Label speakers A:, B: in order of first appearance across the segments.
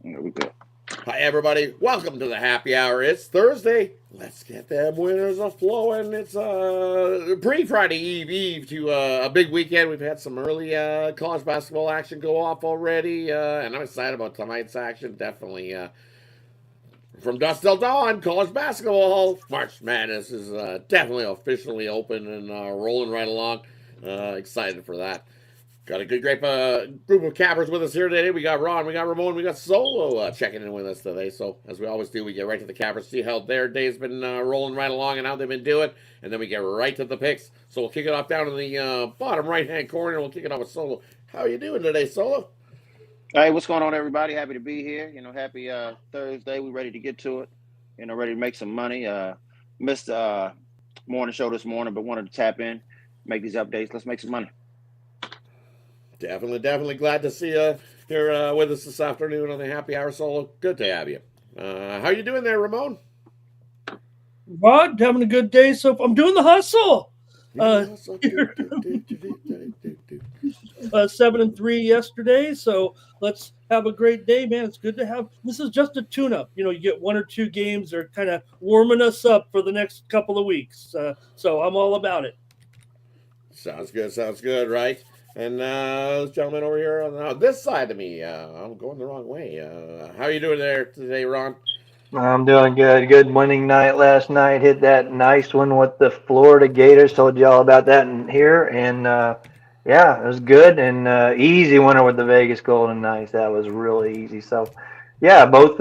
A: Yeah, we good.
B: Hi, everybody. Welcome to the happy hour. It's Thursday. Let's get them winners a flowing. It's pre-Friday Eve to a big weekend. We've had some early college basketball action go off already, and I'm excited about tonight's action. Definitely from dusk till dawn, college basketball. March Madness is definitely officially open and rolling right along. Excited for that. Got a good group of cappers with us here today. We got Ron, we got Ramon, we got Solo checking in with us today. So, as we always do, we get right to the cappers, see how their day's been rolling right along and how they've been doing. And then we get right to the picks. So, we'll kick it off down in the bottom right hand corner. We'll kick it off with Solo. How are you doing today, Solo?
A: Hey, what's going on, everybody? Happy to be here. Happy Thursday. We ready to get to it. Ready to make some money. Missed morning show this morning, but wanted to tap in, make these updates. Let's make some money.
B: Definitely glad to see you here with us this afternoon on the happy hour, Solo. Good to have you. How you doing there, Ramon?
C: Rod, having a good day. So I'm doing the hustle. 7-3 yesterday. So let's have a great day, man. It's good to have. This is just a tune-up. You get one or two games. They're kind of warming us up for the next couple of weeks. So I'm all about it.
B: Sounds good, right? And this gentleman over here on this side of me, I'm going the wrong way. How are you doing there today, Ron?
D: I'm doing good. Good winning night last night. Hit that nice one with the Florida Gators. Told you all about that in here. And yeah, it was good and easy winner with the Vegas Golden Knights. That was really easy. So yeah, both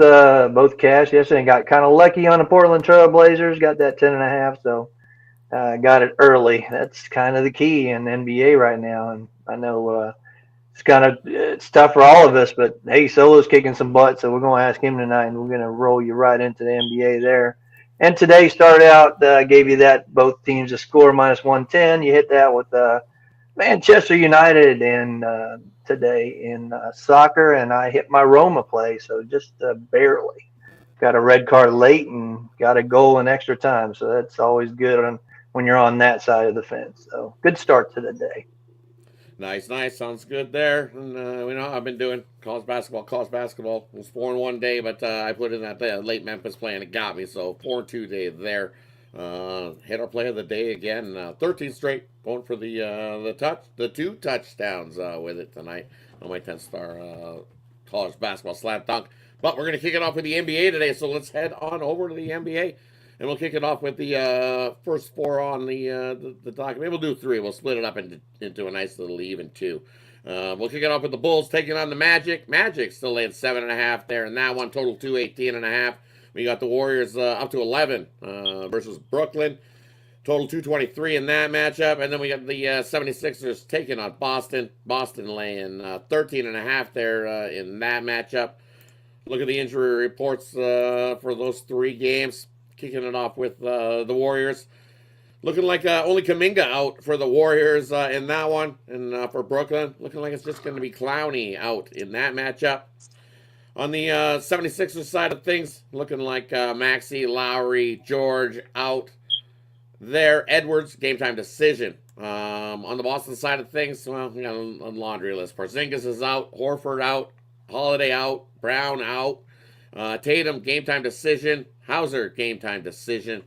D: cash yesterday. Got kind of lucky on the Portland Trail Blazers. Got that 10.5. So got it early. That's kind of the key in the NBA right now. And I know it's tough for all of us, but hey, Solo's kicking some butt, so we're going to ask him tonight, and we're going to roll you right into the NBA there. And today started out, gave you that both teams a score -110. You hit that with Manchester United and today in soccer, and I hit my Roma play, so just barely. Got a red card late and got a goal in extra time, so that's always good when you're on that side of the fence. So good start to the day.
B: Nice. Sounds good there. And we know how I've been doing college basketball. It was 4-1 day, but I put in that late Memphis play and it got me. So 4-2 day there. Hit our play of the day again. 13 straight. Going for the two touchdowns with it tonight on my 10-star college basketball slam dunk. But we're going to kick it off with the NBA today. So let's head on over to the NBA. And we'll kick it off with the first four on the document. Maybe we'll do three. We'll split it up into a nice little even two. We'll kick it off with the Bulls taking on the Magic. Magic still laying 7.5 there, and that one total 218.5. We got the Warriors up to 11 versus Brooklyn. Total 223 in that matchup. And then we got the 76ers taking on Boston. Boston laying 13.5 there in that matchup. Look at the injury reports for those three games. Kicking it off with the Warriors. Looking like only Kuminga out for the Warriors in that one. And for Brooklyn, looking like it's just going to be Clowney out in that matchup. On the 76ers side of things, looking like Maxey, Lowry, George out there. Edwards, game time decision. On the Boston side of things, well, we got a laundry list. Porzingis is out. Horford out. Holiday out. Brown out. Tatum, game time decision. Hauser, game time decision.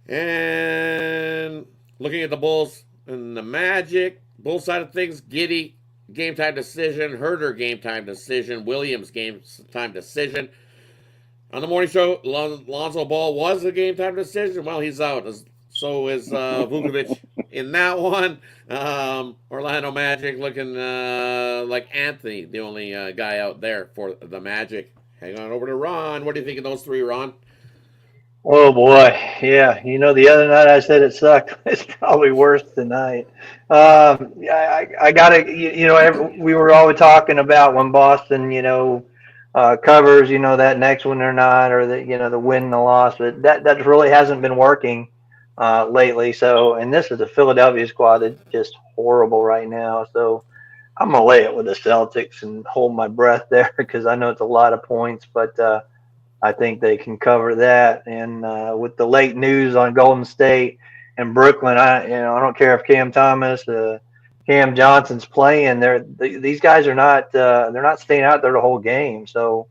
B: And looking at the Bulls and the Magic, Bulls side of things, Giddey, game time decision. Herder, game time decision. Williams, game time decision. On the morning show, Lonzo Ball was a game time decision. Well, he's out. So is Vukovic in that one. Orlando Magic looking like Anthony, the only guy out there for the Magic. Hang on over to Ron. What do you think of those three, Ron?
D: Oh boy, yeah. The other night I said it sucked. It's probably worse tonight. I gotta, we were always talking about when Boston, covers, that next one or not, or the win and the loss, but that really hasn't been working lately. So, and this is a Philadelphia squad that's just horrible right now. So, I'm gonna lay it with the Celtics and hold my breath there because I know it's a lot of points, but. I think they can cover that. And with the late news on Golden State and Brooklyn, I don't care if Cam Thomas, Cam Johnson's playing. These guys are not they're not staying out there the whole game. So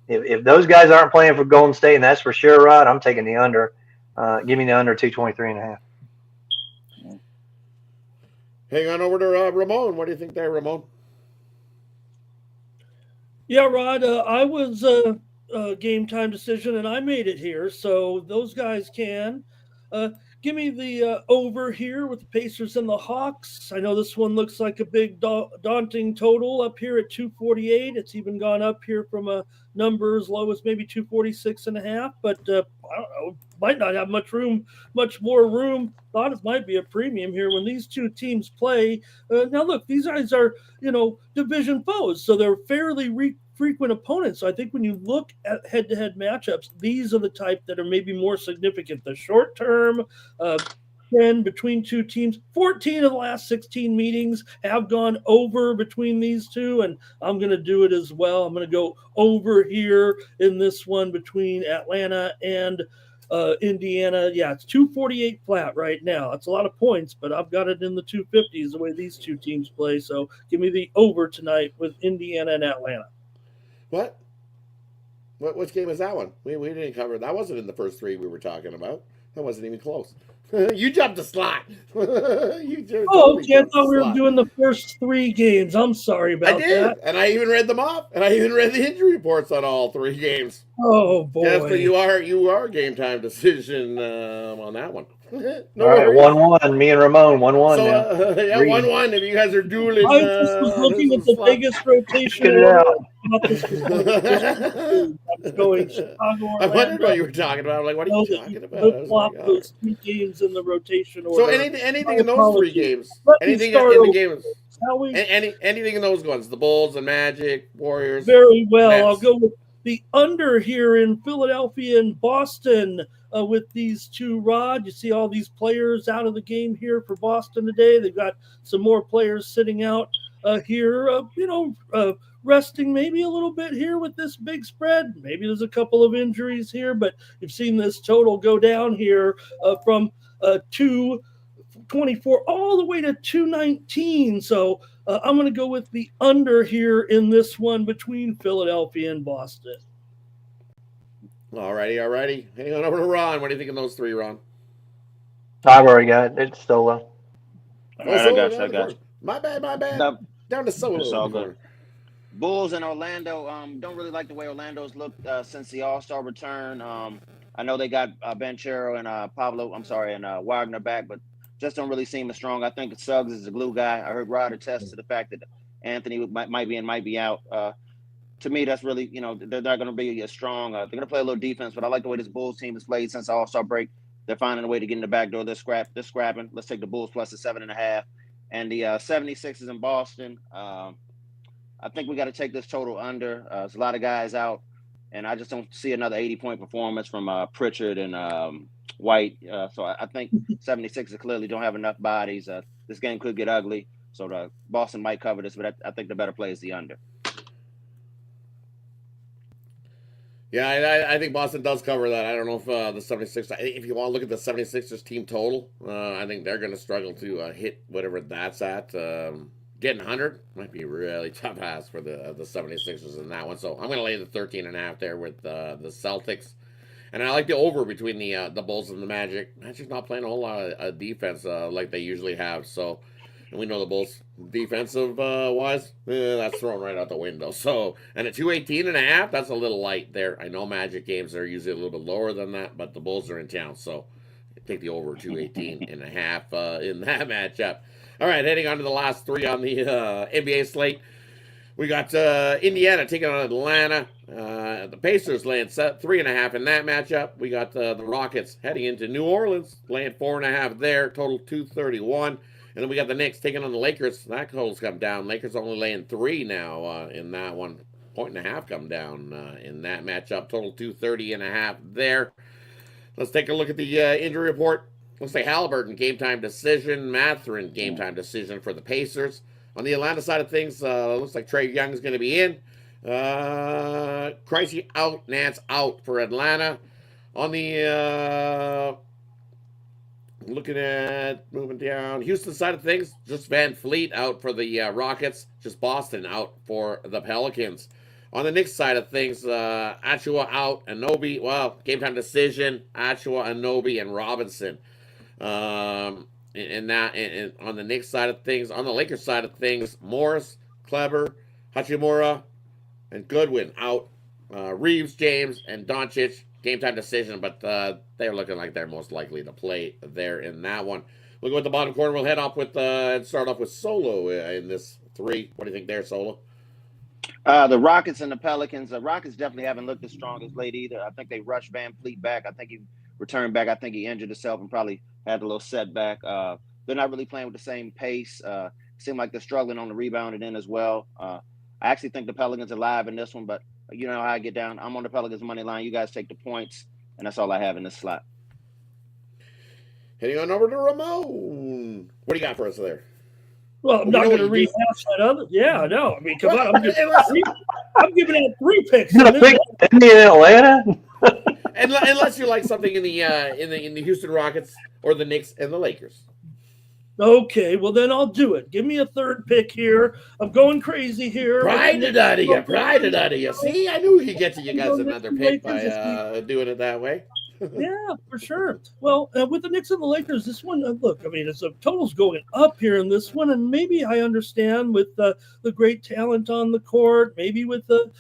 D: If those guys aren't playing for Golden State, and that's for sure, Rod, I'm taking the under. Give me the under 223.5.
B: Hang on over to Ramon. What do you think there, Ramon?
C: Yeah, Rod, I was a game time decision, and I made it here. So those guys can. Give me the over here with the Pacers and the Hawks. I know this one looks like a big daunting total up here at 248. It's even gone up here from a number as low as maybe 246.5. But I don't know, might not have much more room. Thought it might be a premium here when these two teams play. Now look, these guys are division foes, so they're fairly frequent opponents. So I think when you look at head-to-head matchups, these are the type that are maybe more significant. The short-term trend between two teams, 14 of the last 16 meetings have gone over between these two, and I'm going to do it as well. I'm going to go over here in this one between Atlanta and Indiana. Yeah, it's 248 flat right now. That's a lot of points, but I've got it in the 250s the way these two teams play. So give me the over tonight with Indiana and Atlanta.
B: What? Which game is that one? We didn't cover. That wasn't in the first three we were talking about. That wasn't even close. You jumped a slot.
C: Okay. I thought we were doing the first three games. I'm sorry about that.
B: And I even read them off, and I even read the injury reports on all three games.
C: Oh boy!
B: Yes, but you are game time decision on that one.
D: No all right, 1-1. Me and Ramon 1-1.
B: So, yeah, 1-1. If you guys are dueling,
C: I just was looking at the biggest rotation.
D: Get it out.
C: Going Chicago.
B: I wondered what you were talking about. I'm like, what are you talking about?
C: Flop those two games in the rotation order.
B: So anything in those three games? Anything in the games? Anything in those ones? The Bulls and Magic, Warriors.
C: Very well. Nets. I'll go with the under here in Philadelphia and Boston with these two, Rod. You see all these players out of the game here for Boston today. They've got some more players sitting out here, resting maybe a little bit here with this big spread. Maybe there's a couple of injuries here, but you've seen this total go down here from 224 all the way to 219. So I'm going to go with the under here in this one between Philadelphia and Boston.
B: All righty. Hang on over to Ron. What do you think of those three, Ron?
D: I've already got it. It's still low.
A: All right, I got you.
B: My bad. Down to solo.
A: It's all good. Bulls and Orlando. Don't really like the way Orlando's looked since the All-Star return. I know they got Banchero and Wagner back, but just don't really seem as strong. I think Suggs is a glue guy. I heard Rod attest to the fact that Anthony might be in, might be out. To me, that's really, they're not going to be as strong. They're going to play a little defense, but I like the way this Bulls team has played since the All-Star break. They're finding a way to get in the back door. They're scrapping. Let's take the Bulls plus the 7.5. And the 76ers in Boston, I think we got to take this total under. There's a lot of guys out, and I just don't see another 80-point performance from Pritchard and White. So I think 76ers clearly don't have enough bodies. This game could get ugly, so the Boston might cover this, but I think the better play is the under.
B: Yeah, I think Boston does cover that. I don't know if the 76ers, if you want to look at the 76ers team total, I think they're going to struggle to hit whatever that's at. Getting 100 might be really tough ass for the 76ers in that one. So I'm going to lay the 13.5 there with the Celtics. And I like the over between the Bulls and the Magic. Magic's not playing a whole lot of defense like they usually have. So, and we know the Bulls defensive wise, that's thrown right out the window. So, and at 218.5, that's a little light there. I know Magic games are usually a little bit lower than that, but the Bulls are in town. So take the over 218.5 in that matchup. All right, heading on to the last three on the NBA slate. We got Indiana taking on Atlanta. The Pacers laying 3.5 in that matchup. We got the Rockets heading into New Orleans, laying 4.5 there, total 231. And then we got the Knicks taking on the Lakers. That total's come down. Lakers only laying 3 now in that one. 1.5 come down in that matchup. Total 230.5 there. Let's take a look at the injury report. Looks like Halliburton, game time decision. Mathurin, game time decision for the Pacers. On the Atlanta side of things, looks like Trae Young's going to be in. Krejci out, Nance out for Atlanta. On the looking at moving down, Houston side of things, just Van Fleet out for the Rockets. Just Boston out for the Pelicans. On the Knicks side of things, Achua out, Anobi, well, game time decision, Achua, Anobi, and Robinson. And on the Knicks side of things, on the Lakers side of things, Morris, Kleber, Hachimura, and Goodwin out. Reeves, James, and Doncic, game time decision, but they're looking like they're most likely to play there in that one. We'll go at the bottom corner. We'll head off with and start off with Solo in this 3. What do you think there, Solo?
A: The Rockets and the Pelicans. The Rockets definitely haven't looked as strong as late either. I think they rushed Van Fleet back. I think he returned back. I think he injured himself and probably had a little setback. They're not really playing with the same pace. Seem like they're struggling on the rebounding end as well. I actually think the Pelicans are live in this one, but you know how I get down. I'm on the Pelicans money line. You guys take the points, and that's all I have in this slot.
B: Heading on over to Ramon. What do you got for us there?
C: Well, I'm not going to rehash that other. Yeah, no. I mean, come on. I'm giving out 3 picks.
D: You gonna pick in Atlanta?
B: Unless you like something in the Houston Rockets or the Knicks and the Lakers.
C: Okay, well then I'll do it. Give me a 3rd pick here. I'm going crazy here.
B: Pride it out of you. See, I knew we could get to you guys another pick by doing it that way.
C: Yeah, for sure. Well, with the Knicks and the Lakers, this one, look, I mean, it's a total's going up here in this one, and maybe I understand with the great talent on the court, maybe with the,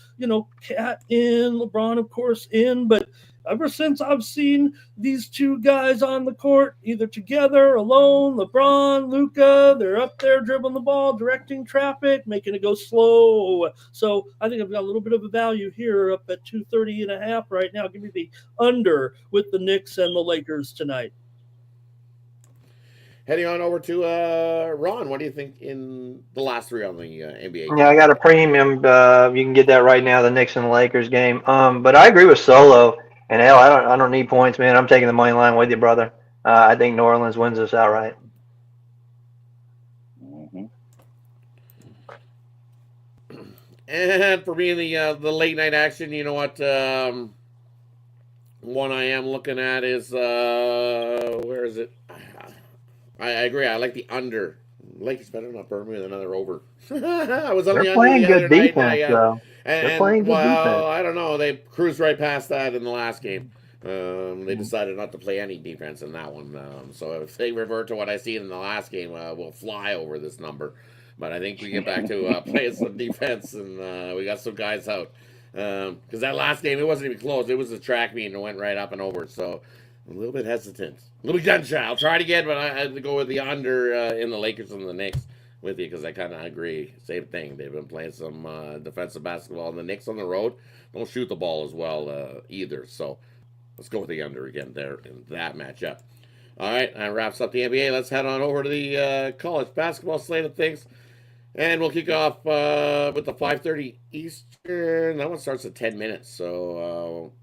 C: Cat in, LeBron, of course, in, but ever since I've seen these 2 guys on the court, either together, alone, LeBron, Luka, they're up there dribbling the ball, directing traffic, making it go slow. So I think I've got a little bit of a value here up at 230.5 right now. Give me the under with the Knicks and the Lakers tonight.
B: Heading on over to Ron, what do you think in the last 3 on the NBA?
D: Yeah, I got a premium. You can get that right now, the Knicks and the Lakers game. But I agree with Solo. And hell, I don't need points, man. I'm taking the money line with you, brother. I think New Orleans wins this outright.
A: Mm-hmm.
B: And for me, the late night action, you know what? One I am looking at is where is it? I agree. I like the under. Lakers better not burn me with another over. I was on
D: They're
B: the
D: playing
B: under the
D: good
B: other night,
D: defense, though. They're playing good defense.
B: I don't know. They cruised right past that in the last game. They decided not to play any defense in that one. So if they revert to what I see in the last game, we'll fly over this number. But I think we get back to playing some defense, and we got some guys out. Because that last game, it wasn't even close. It was a track meet, and it went right up and over. So a little bit hesitant. A little bit gun shy. I'll try it again, but I had to go with the under in the Lakers and the Knicks with you because I kind of agree. Same thing. They've been playing some defensive basketball. And the Knicks on the road don't shoot the ball as well either. So let's go with the under again there in that matchup. All right, that wraps up the NBA. Let's head on over to the college basketball slate of things. And we'll kick off with the 5:30 Eastern. That one starts at 10 minutes. So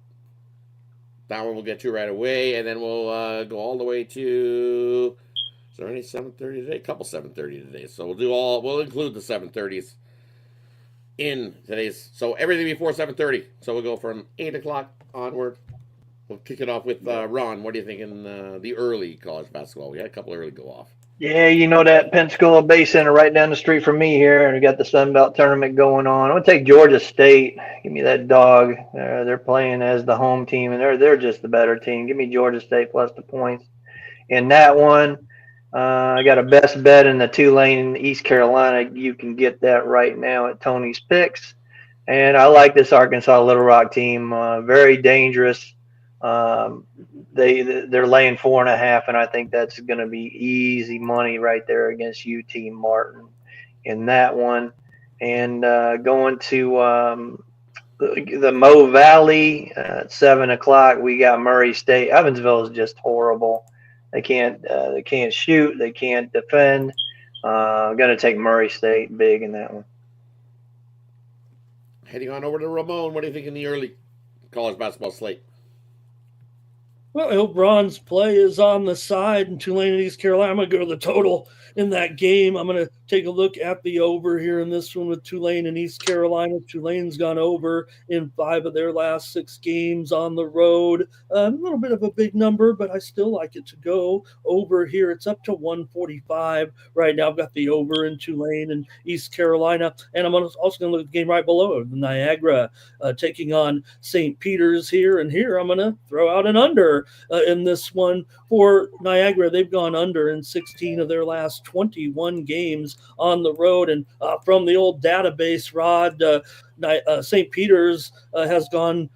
B: that one we'll get to right away. And then we'll go all the way to... Is there any 7:30 today? A couple 7:30 today. So we'll include the 7:30s in today's. So everything before 7:30. So we'll go from 8 o'clock onward. We'll kick it off with Ron. What do you think in the early college basketball? We had a couple early go off.
D: Yeah, you know that Pensacola Bay Center right down the street from me here, and we got the Sun Belt tournament going on. I'm gonna take Georgia State. Give me that dog. They're playing as the home team, and they're just the better team. Give me Georgia State plus the points in that one. I got a best bet in the Tulane in East Carolina. You can get that right now at Tony's Picks, and I like this Arkansas Little Rock team. Very dangerous. They're laying 4.5, and I think that's going to be easy money right there against UT Martin in that one. And going to the Mo Valley at 7 o'clock, we got Murray State. Evansville is just horrible. They can't shoot. They can't defend. I'm going to take Murray State big in that one.
B: Heading on over to Ramon. What do you think in the early college basketball slate?
C: Well, I hope Ron's play is on the side in Tulane and East Carolina. I'm going to go to the total in that game. I'm going to take a look at the over here in this one with Tulane and East Carolina. Tulane's gone over in 5 of their last 6 games on the road. A little bit of a big number, but I still like it to go over here. It's up to 145 right now. I've got the over in Tulane and East Carolina, and I'm also going to look at the game right below it, Niagara taking on St. Peter's here, and here I'm going to throw out an under in this one for Niagara. They've gone under in 16 of their last 21 games on the road, and from the old database, Rod, St. Peter's has gone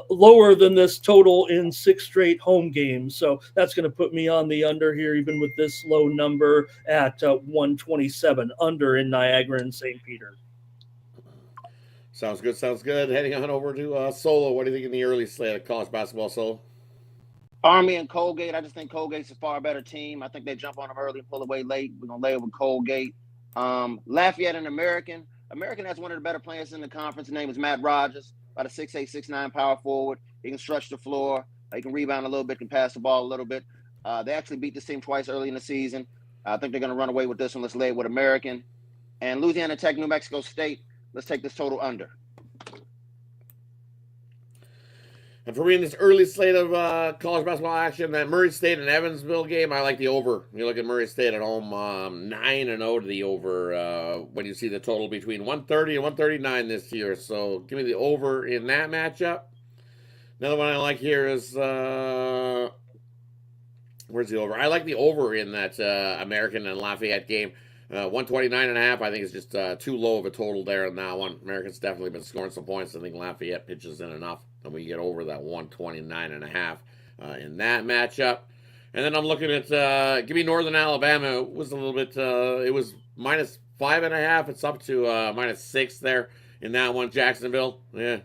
C: lower than this total in 6 straight home games. So that's going to put me on the under here, even with this low number at 127, under in Niagara and St. Peter.
B: Sounds good. Sounds good. Heading on over to Solo. What do you think in the early slate of college basketball, Solo?
A: Army and Colgate. I just think Colgate's a far better team. I think they jump on them early and pull away late. We're going to lay it with Colgate. Lafayette and American. American has one of the better players in the conference. His name is Matt Rogers, about a 6'8", 6'9" power forward. He can stretch the floor. He can rebound a little bit, can pass the ball a little bit. They actually beat this team twice early in the season. I think they're going to run away with this one. Let's lay it with American. And Louisiana Tech, New Mexico State. Let's take this total under.
B: And for me in this early slate of college basketball action, that Murray State and Evansville game, I like the over. You look at Murray State at home, 9-0 to the over when you see the total between 130 and 139 this year. So give me the over in that matchup. Another one I like here is, where's the over? I like the over in that American and Lafayette game. 129.5, I think is just too low of a total there in that one. American's definitely been scoring some points. I think Lafayette pitches in enough, and we get over that 129.5 in that matchup. And then I'm looking at, give me Northern Alabama. It was a little bit, it was -5.5. It's up to -6 there in that one. Jacksonville, yeah.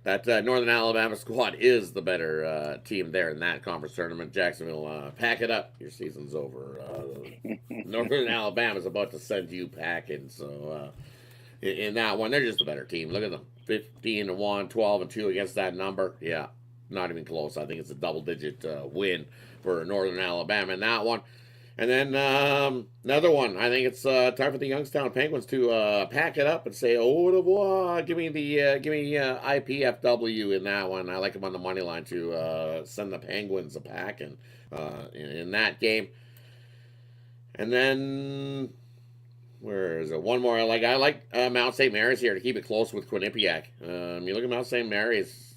B: That Northern Alabama squad is the better team there in that conference tournament. Jacksonville, pack it up. Your season's over. Northern Alabama's about to send you packing. So in that one, they're just a better team. Look at them. 15-1, 12-2 against that number. Yeah, not even close. I think it's a double-digit win for Northern Alabama in that one. And then another one. I think it's time for the Youngstown Penguins to pack it up and say, "Au revoir." Give me IPFW in that one. I like them on the money line to send the Penguins a pack in that game. And then where is it? One more. I like Mount St. Mary's here to keep it close with Quinnipiac. You look at Mount St. Mary's.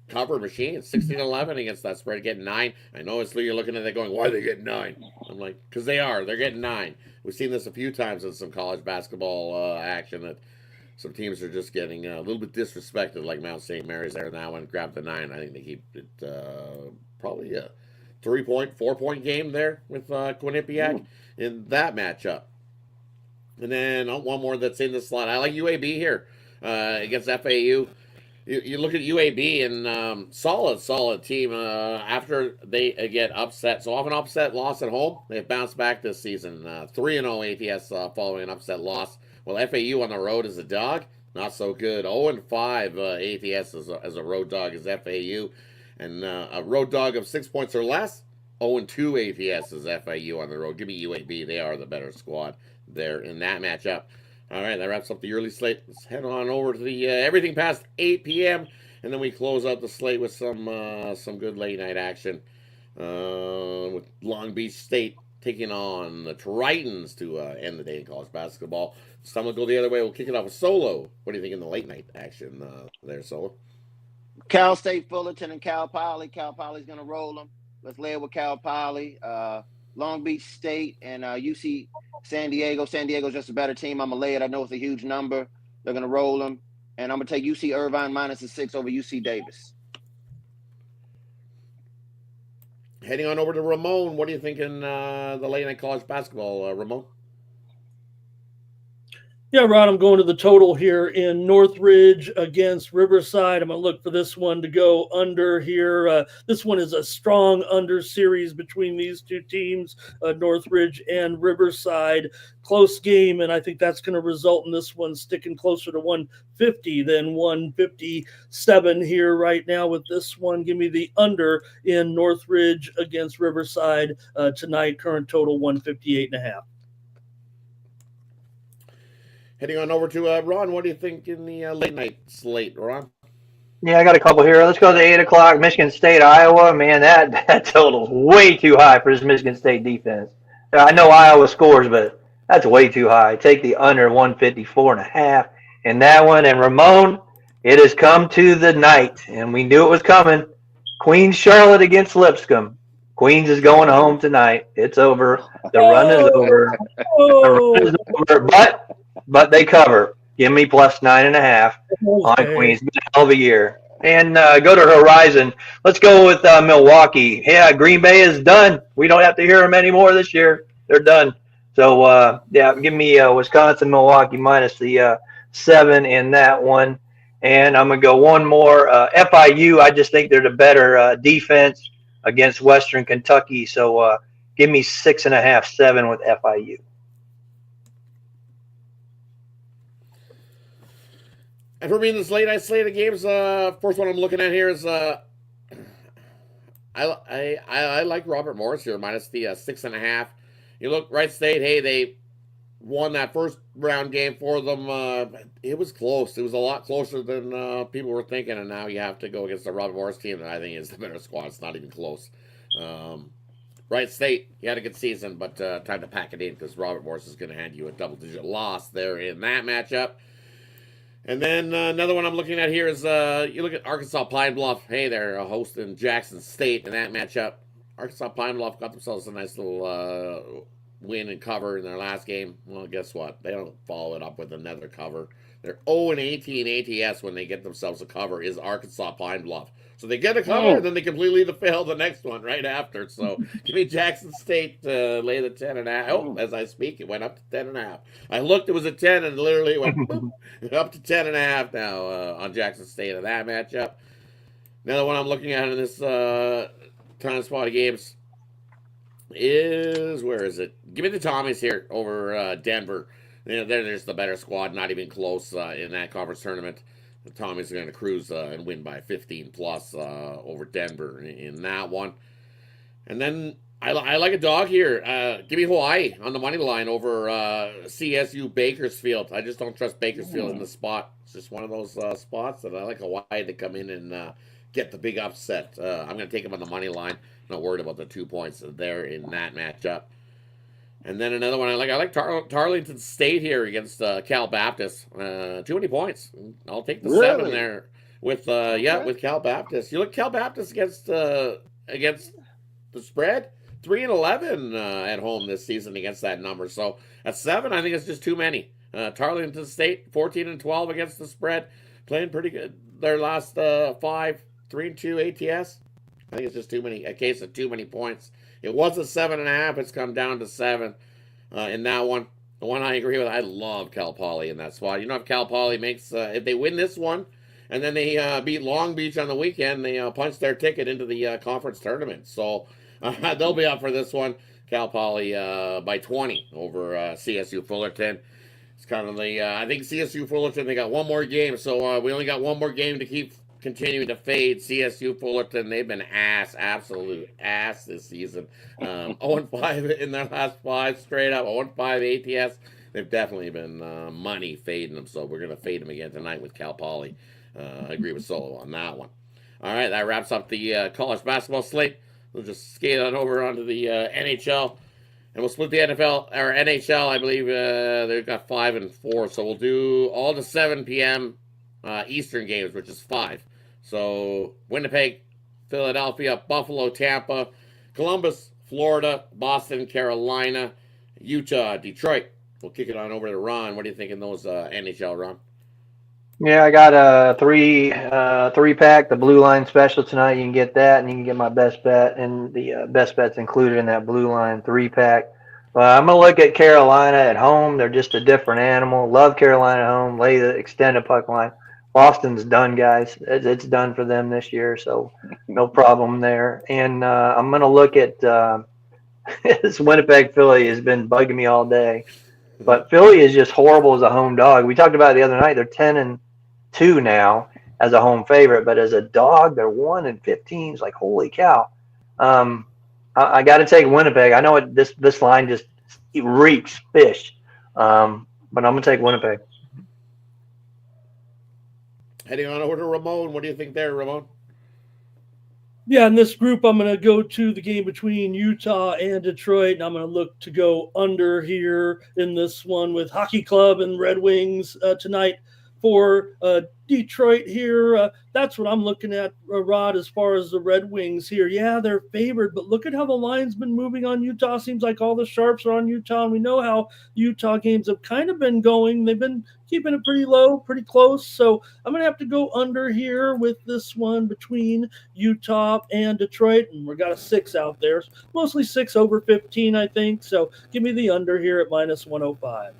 B: Cover machine, 16-11 against that spread, getting 9. I know you're looking at that going, why are they getting 9? I'm like, because they are. They're getting 9. We've seen this a few times in some college basketball action that some teams are just getting a little bit disrespected, like Mount St. Mary's there. That one grabbed the 9. I think they keep it probably a 4-point game there with Quinnipiac in that matchup. And then one more that's in the slot. I like UAB here against FAU. You look at UAB and solid team after they get upset. So off an upset loss at home, they've bounced back this season. 3-0 ATS following an upset loss. Well, FAU on the road as a dog, not so good. 0-5 ATS as a road dog is FAU. And a road dog of 6 points or less, 0-2 ATS is FAU on the road. Give me UAB. They are the better squad there in that matchup. All right, that wraps up the early slate. Let's head on over to the everything past 8 p.m. and then we close out the slate with some good late night action with Long Beach State taking on the Tritons to end the day in college basketball. Some will go the other way. We'll kick it off with Solo. What do you think in the late night action there, Solo?
A: Cal State Fullerton and Cal Poly. Cal Poly's going to roll them. Let's lay it with Cal Poly. Long Beach State and UC San Diego. San Diego's just a better team. I'm going to lay it. I know it's a huge number. They're going to roll them. And I'm going to take UC Irvine -6 over UC Davis.
B: Heading on over to Ramon. What do you think in the late night college basketball, Ramon?
C: Yeah, Rod, I'm going to the total here in Northridge against Riverside. I'm going to look for this one to go under here. This one is a strong under series between these two teams, Northridge and Riverside. Close game, and I think that's going to result in this one sticking closer to 150 than 157 here right now with this one. Give me the under in Northridge against Riverside tonight. Current total 158.5.
B: Heading on over to Ron. What do you think in the late night slate, Ron?
D: Yeah, I got a couple here. Let's go to the 8 o'clock. Michigan State, Iowa. Man, that total's way too high for this Michigan State defense. I know Iowa scores, but that's way too high. Take the under 154.5 in that one. And Ramon, it has come to the night, and we knew it was coming. Queens Charlotte against Lipscomb. Queens is going home tonight. It's over. The run is over. The run is over. But they cover. Give me plus 9.5 on Queens. It's been a hell of a year. And go to Horizon. Let's go with Milwaukee. Yeah, Green Bay is done. We don't have to hear them anymore this year. They're done. So, give me Wisconsin, Milwaukee minus the 7 in that one. And I'm going to go one more. FIU, I just think they're the better defense against Western Kentucky. So give me 6.5, 7 with FIU.
B: And for me, in this late night slate of games, first one I'm looking at here is I like Robert Morris here minus the 6.5. You look, Wright State, hey, they won that first round game for them. It was close. It was a lot closer than people were thinking, and now you have to go against the Robert Morris team that I think is the better squad. It's not even close. Wright State, you had a good season, but time to pack it in because Robert Morris is going to hand you a double-digit loss there in that matchup. And then another one I'm looking at here is you look at Arkansas Pine Bluff. Hey, they're hosting Jackson State in that matchup. Arkansas Pine Bluff got themselves a nice little win and cover in their last game. Well, guess what? They don't follow it up with another cover. They're 0-18 ATS when they get themselves a cover is Arkansas Pine Bluff. So they get a cover, and then they completely fail the next one right after. So give me Jackson State to lay the 10.5. Oh, as I speak, it went up to 10.5. I looked, it was a 10, and literally went boop, up to 10.5 now on Jackson State in that matchup. Another one I'm looking at in this time spot of games is, where is it? Give me the Tommies here over Denver. They're just the better squad, not even close in that conference tournament. The Tommies are going to cruise and win by 15 plus over Denver in that one. And then I like a dog here. Give me Hawaii on the money line over CSU Bakersfield. I just don't trust Bakersfield in the spot. It's just one of those spots that I like Hawaii to come in and get the big upset. I'm going to take them on the money line. I'm not worried about the 2 points there in that matchup. And then another one I like Tarleton State here against Cal Baptist. Too many points. I'll take the 7 there with with Cal Baptist. You look Cal Baptist against the spread 3-11 at home this season against that number. So at 7, I think it's just too many. Tarleton State 14-12 against the spread, playing pretty good. Their last 5 3-2 ATS. I think it's just too many. A case of too many points. It was a 7.5. It's come down to 7 in that one. The one I agree with, I love Cal Poly in that spot. You know, if Cal Poly makes, if they win this one, and then they beat Long Beach on the weekend, they punch their ticket into the conference tournament. So they'll be up for this one. Cal Poly by 20 over CSU Fullerton. It's kind of the, I think CSU Fullerton, they got one more game. So we only got one more game to keep continuing to fade. CSU Fullerton, they've been absolute ass this season. 0-5 in their last 5 straight up. 0-5 ATS. They've definitely been money fading them, so we're going to fade them again tonight with Cal Poly. I agree with Solo on that one. All right, that wraps up the college basketball slate. We'll just skate on over onto the NHL. And we'll split the NFL, or NHL, I believe they've got 5 and 4. So we'll do all the 7 p.m. Eastern games, which is 5. So Winnipeg, Philadelphia, Buffalo, Tampa, Columbus, Florida, Boston, Carolina, Utah, Detroit. We'll kick it on over to Ron. What do you think in those NHL, Ron?
D: Yeah, I got a 3-pack, the Blue Line special tonight. You can get that, and you can get my best bet, and the best bet's included in that Blue Line 3-pack. I'm going to look at Carolina at home. They're just a different animal. Love Carolina at home. Lay the extended puck line. Boston's done, guys. It's done for them this year, so no problem there. And I'm going to look at this Winnipeg Philly has been bugging me all day. But Philly is just horrible as a home dog. We talked about it the other night. They're 10-2 now as a home favorite, but as a dog, they're 1-15. It's like, holy cow. I got to take Winnipeg. I know this line just reeks fish, but I'm going to take Winnipeg.
B: Heading on over to Ramon. What do you think there, Ramon?
C: Yeah, in this group, I'm going to go to the game between Utah and Detroit, and I'm going to look to go under here in this one with Hockey Club and Red Wings tonight for Detroit here. That's what I'm looking at, Rod, as far as the Red Wings here. Yeah, they're favored, but look at how the line's been moving on Utah. Seems like all the sharps are on Utah, and we know how Utah games have kind of been going. They've been keeping it pretty low, pretty close. So I'm going to have to go under here with this one between Utah and Detroit, and we got a 6 out there. Mostly 6 over 15, I think. So give me the under here at minus 105.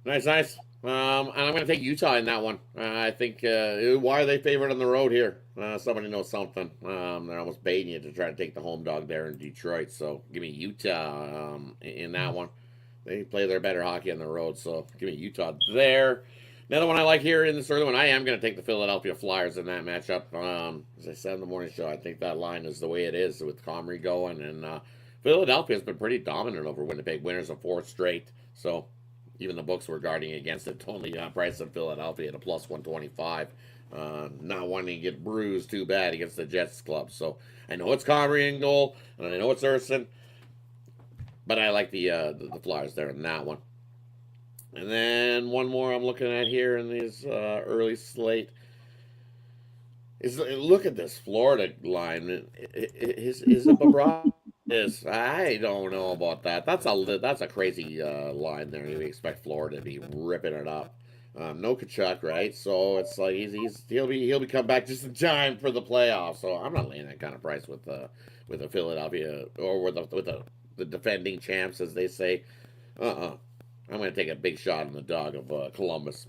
B: Nice. And I'm going to take Utah in that one. I think, why are they favored on the road here? Somebody knows something. They're almost baiting you to try to take the home dog there in Detroit. So give me Utah in that one. They play their better hockey on the road. So give me Utah there. Another one I like here in this early one, I am going to take the Philadelphia Flyers in that matchup. As I said in the morning show, I think that line is the way it is with Comrie going. And Philadelphia has been pretty dominant over Winnipeg, winners of 4 straight. So even the books were guarding against it. Only price of Philadelphia at a plus 125. Not wanting to get bruised too bad against the Jets club. So I know it's Comrie in goal, and I know it's Urson, but I like the Flyers there in that one. And then one more I'm looking at here in this early slate is, look at this Florida line. Is it Bobrovsky? I don't know about that. That's a crazy line there. You expect Florida to be ripping it up. No Kachuk, right? So it's like he'll be come back just in time for the playoffs. So I'm not laying that kind of price with the Philadelphia or with the defending champs, as they say. I'm going to take a big shot on the dog of Columbus.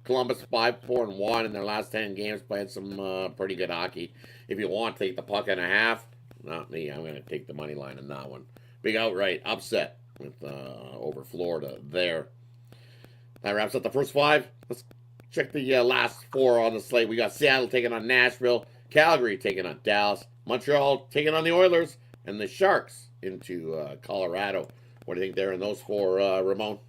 B: Columbus 5-4-1 in their last 10 games, playing some pretty good hockey. If you want to take the puck and a half, not me. I'm going to take the money line in that one. Big outright upset with over Florida there. That wraps up the first 5. Let's check the last 4 on the slate. We got Seattle taking on Nashville, Calgary taking on Dallas, Montreal taking on the Oilers, and the Sharks into Colorado. What do you think there in those 4, Ramon?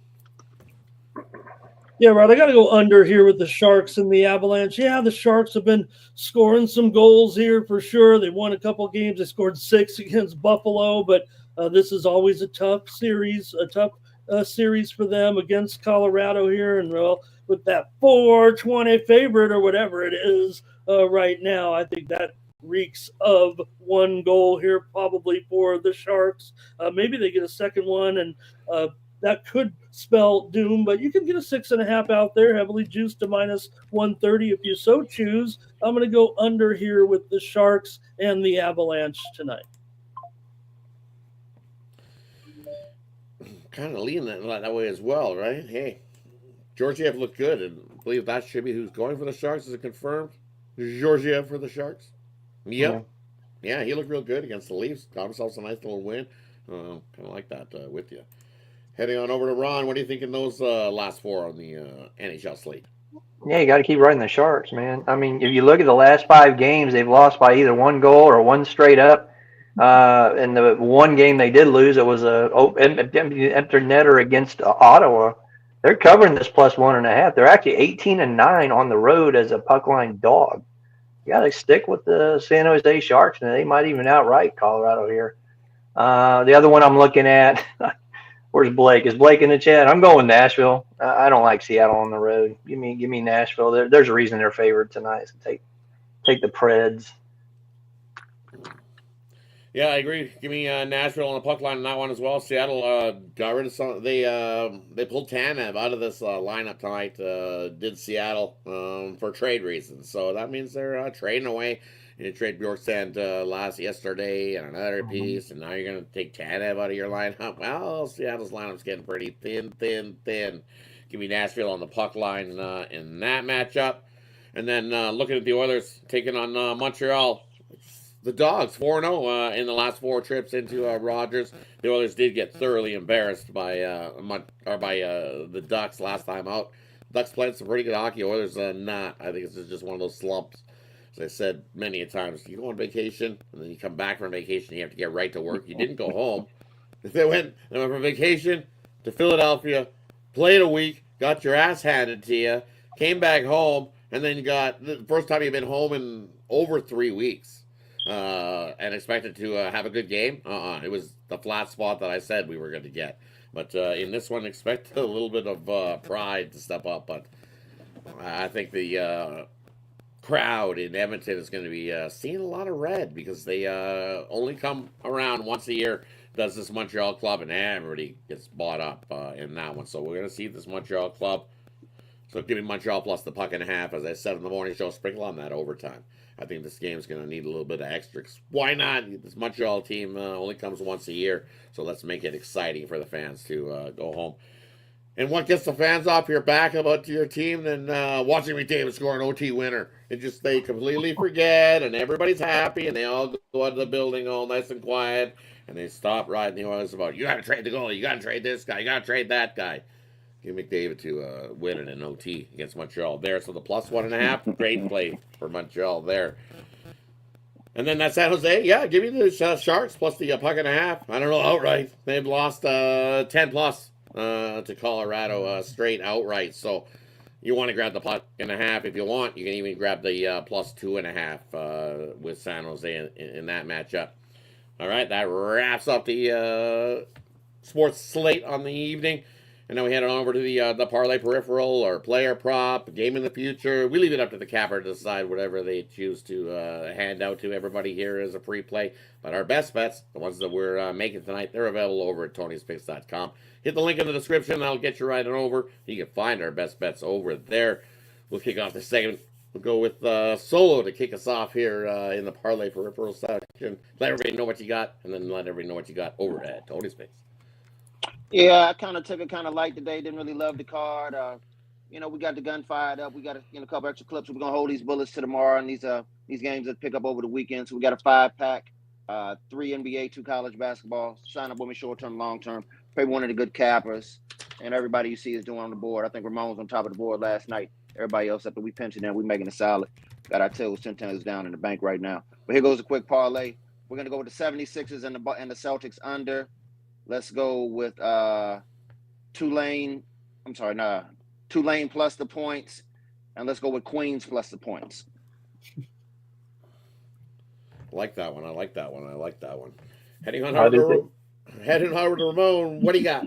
C: Yeah, Rod, I got to go under here with the Sharks and the Avalanche. Yeah, the Sharks have been scoring some goals here for sure. They won a couple games. They scored 6 against Buffalo, but this is always a tough series for them against Colorado here. And, well, with that 4-20 favorite or whatever it is right now, I think that reeks of 1 goal here probably for the Sharks. Maybe they get a second one, and that could spell doom, but you can get a 6.5 out there, heavily juiced to minus 130 if you so choose. I'm going to go under here with the Sharks and the Avalanche tonight.
B: Kind of leaning that way as well, right? Hey, Georgiev looked good, and I believe that should be who's going for the Sharks. Is it confirmed? Georgiev for the Sharks? Yep. Yeah, he looked real good against the Leafs. Got himself a nice little win. Kind of like that with you. Heading on over to Ron, what do you think in those last 4 on the NHL slate?
D: Yeah, you got to keep riding the Sharks, man. I mean, if you look at the last 5 games, they've lost by either 1 goal or 1 straight up. And the 1 game they did lose, it was a empty netter against Ottawa. They're covering this plus 1.5. They're actually 18-9 on the road as a puck line dog. You got to stick with the San Jose Sharks, and they might even outright Colorado here. The other one I'm looking at. Where's Blake? Is Blake in the chat? I'm going Nashville. I don't like Seattle on the road. Give me Nashville. There's a reason they're favored tonight. So take the Preds.
B: Yeah, I agree. Give me Nashville on the puck line on that one as well. Seattle got rid of some. They pulled Tanev out of this lineup tonight. Did Seattle for trade reasons? So that means they're trading away. You trade Bjorkstrand yesterday and another piece, and now you're going to take Tanev out of your lineup. Well, Seattle's lineup's getting pretty thin. Give me Nashville on the puck line in that matchup. And then looking at the Oilers taking on Montreal. The Dogs 4-0 in the last 4 trips into Rogers. The Oilers did get thoroughly embarrassed by the Ducks last time out. Ducks playing some pretty good hockey. Oilers not. I think this is just one of those slumps. As I said many a times, you go on vacation and then you come back from vacation. You have to get right to work. You didn't go home. They went from vacation to Philadelphia, played a week, got your ass handed to you, came back home, and then you got the first time you've been home in over 3 weeks, and expected to have a good game. It was the flat spot that I said we were going to get. But in this one, expect a little bit of pride to step up. But I think the crowd in Edmonton is going to be seeing a lot of red because they only come around once a year. Does this Montreal club, and everybody gets bought up in that one. So we're going to see this Montreal club. So give me Montreal plus the puck and a half. As I said in the morning show, sprinkle on that overtime. I think this game's going to need a little bit of extra. Why not? This Montreal team only comes once a year, so let's make it exciting for the fans to go home. And what gets the fans off your back about your team than watching McDavid score an OT winner? It just, they completely forget, and everybody's happy, and they all go out of the building all nice and quiet, and they stop riding the oils about, you got to trade the goalie, you got to trade this guy, you got to trade that guy. Give McDavid to win it in OT against Montreal there. So the plus 1.5, great play for Montreal there. And then that San Jose, yeah, give me the Sharks plus the puck and a half. I don't know, outright. They've lost 10 plus to Colorado straight outright. So you want to grab the puck and a half if you want. You can even grab the plus 2.5 with San Jose in that matchup. All right, that wraps up the sports slate on the evening. And then we head on over to the parlay peripheral or player prop, game in the future. We leave it up to the capper to decide whatever they choose to hand out to everybody here as a free play. But our best bets, the ones that we're making tonight, they're available over at Tony'sPicks.com. Hit the link in the description. That'll get you right on over. You can find our best bets over there. We'll kick off the segment. We'll go with Solo to kick us off here in the parlay peripheral section. Let everybody know what you got, and then let everybody know what you got over at Tony's Picks.
A: Yeah, I kind of took it kind of light today. Didn't really love the card. We got the gun fired up. We got a couple extra clips. We're gonna hold these bullets to tomorrow, and these games that pick up over the weekend. So we got a 5-pack, 3 NBA, 2 college basketball. Sign up with me short term, long term. Pay one of the good cappers, and everybody you see is doing on the board. I think Ramon was on top of the board last night. Everybody else after we pinching in, we making a solid. Got our tails 10 times down in the bank right now. But here goes a quick parlay. We're gonna go with the 76ers and the Celtics under. Let's go with Tulane plus the points, and let's go with Queens plus the points.
B: I like that one. Heading on over to Ramon. What do you got?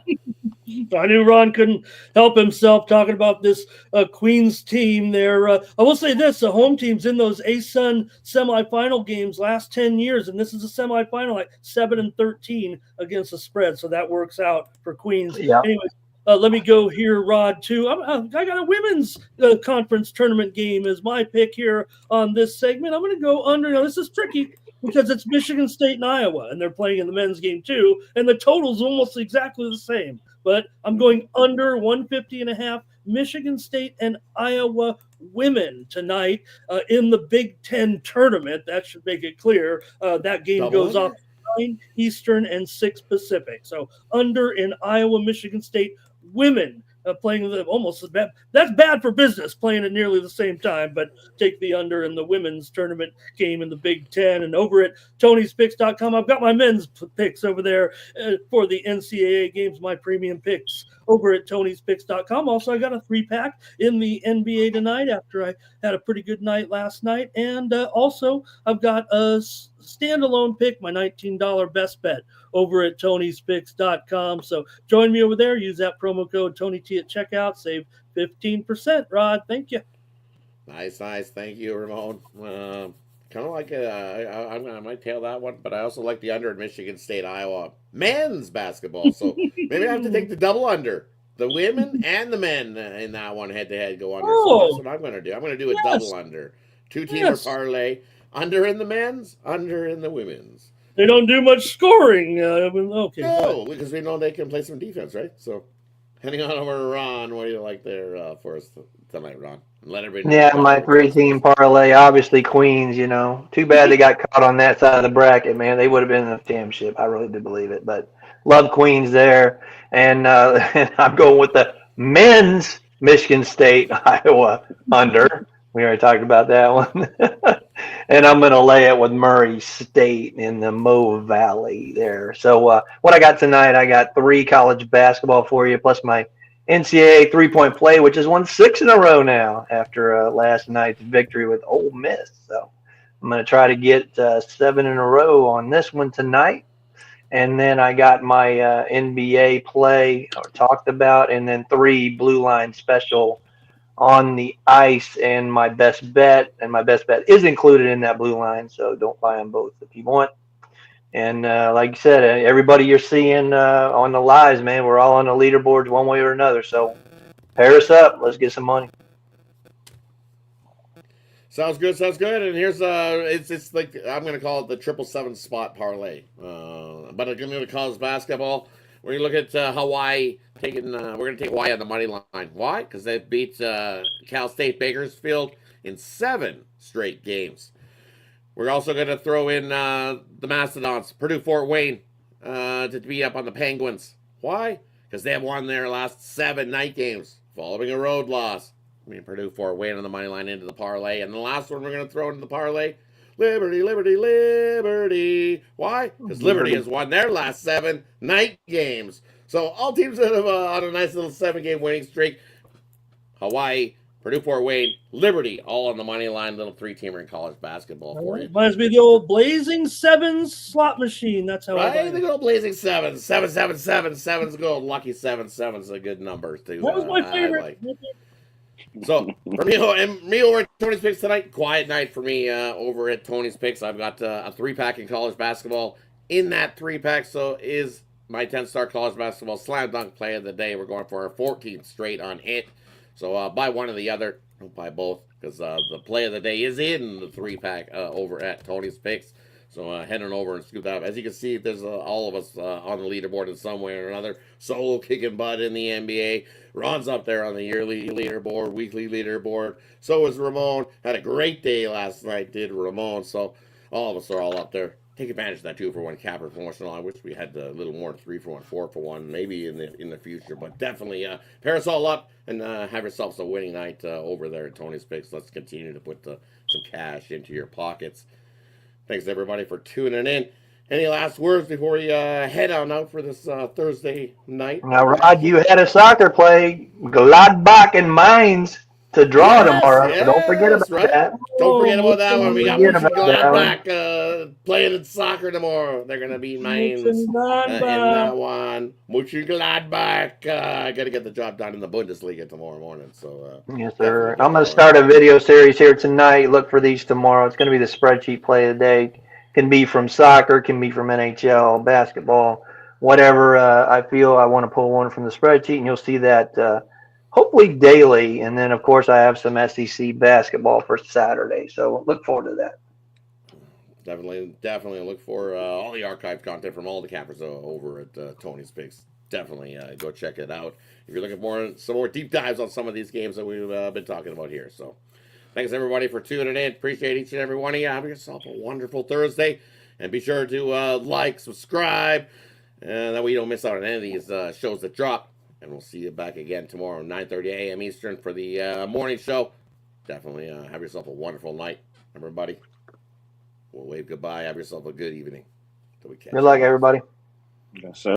C: I knew Ron couldn't help himself talking about this Queens team there. I will say this, the home team's in those ASUN semifinal games last 10 years, and this is a semifinal like 7-13 against the spread, so that works out for Queens.
D: Yeah.
C: Anyway, let me go here, Rod, too. I got a women's conference tournament game as my pick here on this segment. I'm going to go under. Now, this is tricky because it's Michigan State and Iowa, and they're playing in the men's game, too, and the total's almost exactly the same. But I'm going under 150.5, Michigan State and Iowa women tonight in the Big Ten tournament. That should make it clear. That game goes off 9 Eastern and 6 Pacific. So under in Iowa, Michigan State women playing them almost as bad. That's bad for business playing at nearly the same time, but take the under in the women's tournament game in the Big Ten. And over at Tony'sPicks.com, I've got my men's picks over there for the NCAA games, my premium picks over at Tony'sPicks.com. Also, I got a 3-pack in the NBA tonight after I had a pretty good night last night. And also, I've got a standalone pick, my $19 best bet over at Tony'sPicks.com. So join me over there. Use that promo code TonyT at checkout. Save 15%. Rod, thank you.
B: Nice. Thank you, Ramon. Kind of like I might tail that one, but I also like the under in Michigan State, Iowa men's basketball. So maybe I have to take the double under. The women and the men in that one head-to-head go under. So that's what I'm going to do. I'm going to do a double under. 2-teamer parlay. Under in the men's, under in the women's.
C: They don't do much scoring. Okay.
B: No, because we know they can play some defense, right? So, heading on over to Ron. What do you like there for us tonight, Ron? Let everybody know.
D: Yeah, my 3-team parlay, obviously Queens, Too bad they got caught on that side of the bracket, man. They would have been in the championship. I really do believe it. But love Queens there. And I'm going with the men's Michigan State, Iowa under. We already talked about that one. And I'm going to lay it with Murray State in the Mo Valley there. So what I got tonight, I got 3 college basketball for you, plus my NCAA 3-point play, which has won 6 in a row now after last night's victory with Ole Miss. So I'm going to try to get 7 in a row on this one tonight. And then I got my NBA play talked about, and then 3 blue line special on the ice, and my best bet. And my best bet is included in that blue line, so don't buy them both if you want. And like you said, everybody you're seeing on the lives, man, we're all on the leaderboards one way or another. So pair us up. Let's get some money.
B: Sounds good. Sounds good. And here's it's like I'm gonna call it the 777 spot parlay. But I'm gonna call it basketball. We're gonna look at Hawaii taking. We're gonna take Hawaii on the money line. Why? Because they beat Cal State Bakersfield in 7 straight games. We're also gonna throw in the Mastodons, Purdue Fort Wayne, to beat up on the Penguins. Why? Because they have won their last 7 night games following a road loss. Purdue Fort Wayne on the money line into the parlay. And the last one we're going to throw into the parlay, Liberty, Liberty, Liberty. Why? Because Liberty has won their last 7 night games. So all teams that have on a nice little 7-game winning streak. Hawaii, Purdue Fort Wayne, Liberty, all on the money line. Little 3-teamer in college basketball for you.
C: Reminds me of the old Blazing Sevens slot machine. That's how
B: right? The good old Blazing Sevens. 777. Sevens gold. Lucky 77's a good number too.
C: That was my favorite.
B: So for me over at Tony's Picks tonight, quiet night for me over at Tony's Picks. I've got a 3-pack in college basketball. In that 3-pack, so is my 10-star college basketball slam dunk play of the day. We're going for our 14th straight on it. So buy one or the other. Don't buy both, because the play of the day is in the 3-pack over at Tony's Picks. So head on over and scoop that up. As you can see, there's all of us on the leaderboard in some way or another. Solo kicking butt in the NBA. Ron's up there on the yearly leaderboard, weekly leaderboard. So is Ramon. Had a great day last night, did Ramon. So all of us are all up there. Take advantage of that 2-for-1 capper promotional. I wish we had a little more 3-for-1, 4-for-1, maybe in the future. But definitely pair us all up and have yourselves a winning night over there at Tony's Picks. Let's continue to put some cash into your pockets. Thanks, everybody, for tuning in. Any last words before we head on out for this Thursday night?
D: Now, Rod, you had a soccer play, Gladbach and Mainz to draw tomorrow.
B: Yes,
D: so don't forget about that.
B: Don't forget about that one. We got
D: Gladbach
B: playing in soccer tomorrow. They're going to beat Mainz in that one. Mönchengladbach. Got to get the job done in the Bundesliga tomorrow morning. So
D: yes, sir. I'm going to start a video series here tonight. Look for these tomorrow. It's going to be the spreadsheet play of the day. Can be from soccer, can be from NHL, basketball, whatever I feel I want to pull one from the spreadsheet, and you'll see that hopefully daily. And then, of course, I have some SEC basketball for Saturday. So look forward to that.
B: Definitely look for all the archived content from all the cappers over at Tony's Picks. Definitely go check it out if you're looking for some more deep dives on some of these games that we've been talking about here. So thanks, everybody, for tuning in. Appreciate each and every one of you. Have yourself a wonderful Thursday. And be sure to like, subscribe, and that way you don't miss out on any of these shows that drop. And we'll see you back again tomorrow, 9:30 a.m. Eastern for the morning show. Definitely have yourself a wonderful night, everybody. We'll wave goodbye. Have yourself a good evening.
D: Good luck, everybody.
A: Yes, sir.